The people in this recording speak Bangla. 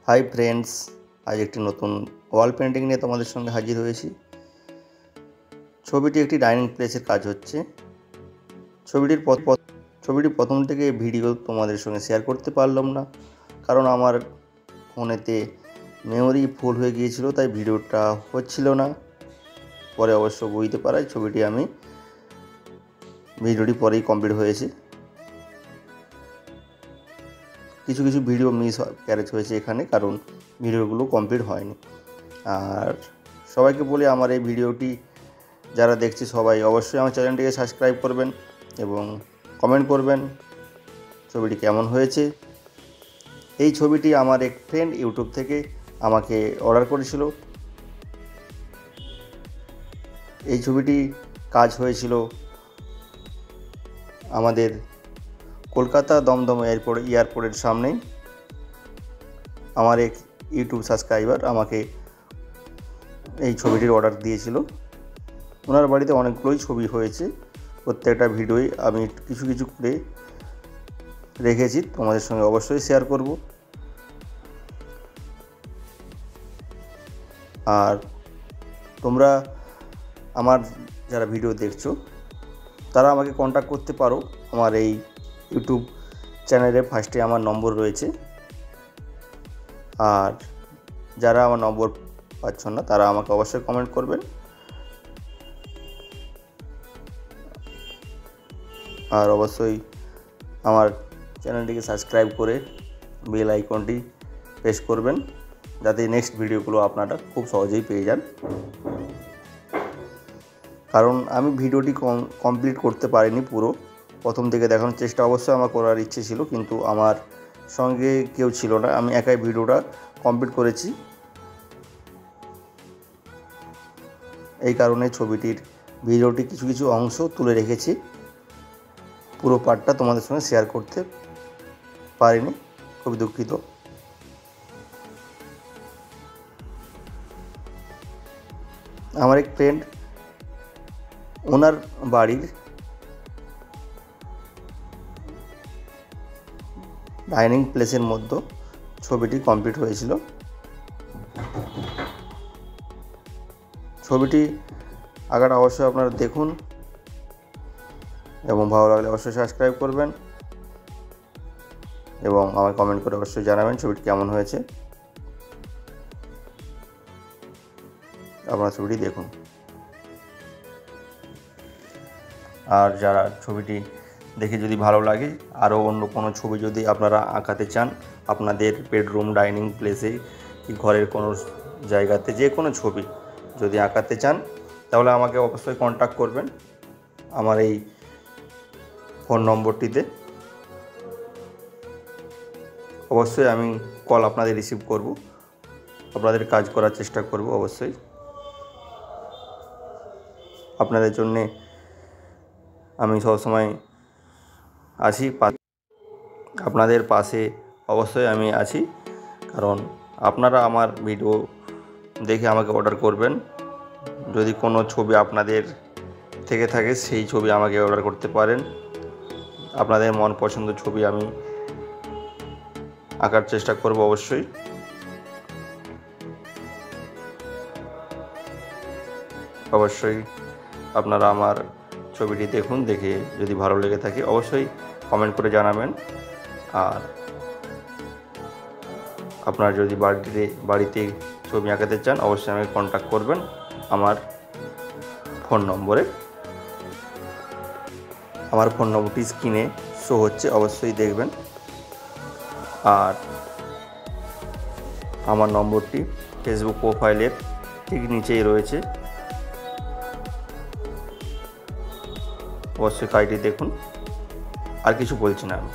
হাই ফ্রেন্ডস, আজ একটি নতুন ওয়াল পেন্টিং নিয়ে তোমাদের সঙ্গে হাজির হয়েছি। ছবিটি একটি ডাইনিং প্লেসের কাজ হচ্ছে। ছবিটি প্রথম থেকে ভিডিও তোমাদের সঙ্গে শেয়ার করতে পারলাম না, কারণ আমার ফোনেতে মেমোরি ফুল হয়ে গিয়েছিল, তাই ভিডিওটা হচ্ছিল না। পরে অবশ্য বুঝতে পারায় ভিডিওটি পরেই কমপ্লিট হয়েছে। কিছু ভিডিও ক্যারেজ হয়েছে এখানে, কারণ ভিডিওগুলো কমপ্লিট হয়নি। আর সবাইকে বলি, আমার এই ভিডিওটি যারা দেখছে সবাই অবশ্যই আমার চ্যানেলটিকে সাবস্ক্রাইব করবেন এবং কমেন্ট করবেন ছবিটি কেমন হয়েছে। এই ছবিটি আমার এক ফ্রেন্ড ইউটিউব থেকে আমাকে অর্ডার করেছিল। এই ছবিটি কাজ হয়েছিল আমাদের কলকাতা দমদম এয়ারপোর্টের সামনেই। আমার এক ইউটিউব সাবস্ক্রাইবার আমাকে এই ছবিটির অর্ডার দিয়েছিল। ওনার বাড়িতে অনেকগুলোই ছবি হয়েছে, প্রত্যেকটা ভিডিওই আমি কিছু করে রেখেছি, তোমাদের সঙ্গে অবশ্যই শেয়ার করব। আর তোমরা আমার যারা ভিডিও দেখছো তারা আমাকে কন্ট্যাক্ট করতে পারো। আমার এই ইউটিউব চ্যানেলে ফার্স্টে আমার নম্বর রয়েছে। আর যারা আমার নম্বর পাচ্ছ না তারা আমাকে অবশ্যই কমেন্ট করবেন। আর অবশ্যই আমার চ্যানেলটিকে সাবস্ক্রাইব করে বেল আইকনটি প্রেস করবেন, যাতে নেক্সট ভিডিওগুলো আপনারা খুব সহজেই পেয়ে যান। কারণ আমি ভিডিওটি কমপ্লিট করতে পারিনি পুরো, প্রথম থেকে দেখানোর চেষ্টা অবশ্যই আমার করার ইচ্ছে ছিল, কিন্তু আমার সঙ্গে কেউ ছিল না, আমি একাই ভিডিওটা কমপ্লিট করেছি। এই কারণে ভিডিওটি কিছু অংশ তুলে রেখেছি, পুরো পার্টটা তোমাদের সঙ্গে শেয়ার করতে পারিনি, খুবই দুঃখিত। আমার এক ফ্রেন্ড, ওনার বাড়ির ডাইনিং প্লেসের মধ্যে ছবিটি কমপ্লিট হয়েছিল। ছবিটি আগাটা অবশ্যই আপনারা দেখুন এবং ভালো লাগলে অবশ্যই সাবস্ক্রাইব করবেন এবং আমায় কমেন্ট করে অবশ্যই জানাবেন ছবিটি কেমন হয়েছে। আপনারা ছবিটি দেখুন। আর যারা ছবিটি দেখে যদি ভালো লাগে, আরও অন্য কোনো ছবি যদি আপনারা আঁকাতে চান, আপনাদের বেডরুম, ডাইনিং প্লেসে কি ঘরের কোনো জায়গাতে যে কোনো ছবি যদি আঁকাতে চান, তাহলে আমাকে অবশ্যই কন্ট্যাক্ট করবেন আমার এই ফোন নম্বরটিতে। অবশ্যই আমি কল আপনাদের রিসিভ করব, আপনাদের কাজ করার চেষ্টা করব। অবশ্যই আপনাদের জন্যে আমি সবসময় আছি, আপনাদের পাশে অবশ্যই আমি আছি। কারণ আপনারা আমার ভিডিও দেখে আমাকে অর্ডার করবেন। যদি কোনো ছবি আপনাদের থেকে থাকে, সেই ছবি আমাকে অর্ডার করতে পারেন। আপনাদের মন পছন্দ ছবি আমি আঁকার চেষ্টা করব। অবশ্যই আপনারা আমার ছবিটি দেখুন, দেখে যদি ভালো লেগে থাকে অবশ্যই কমেন্ট করে জানাবেন। আর আপনারা যদি বাড়িতে ছবি আঁকাতে চান, অবশ্যই আমাকে কন্ট্যাক্ট করবেন আমার ফোন নম্বরে। আমার ফোন নম্বরটি স্ক্রিনে শো হচ্ছে, অবশ্যই দেখবেন। আর আমার নম্বরটি ফেসবুক প্রোফাইলের ঠিক নিচেই রয়েছে, অবশ্যই কাজটি দেখুন। আর কিছু বলছি না আমি।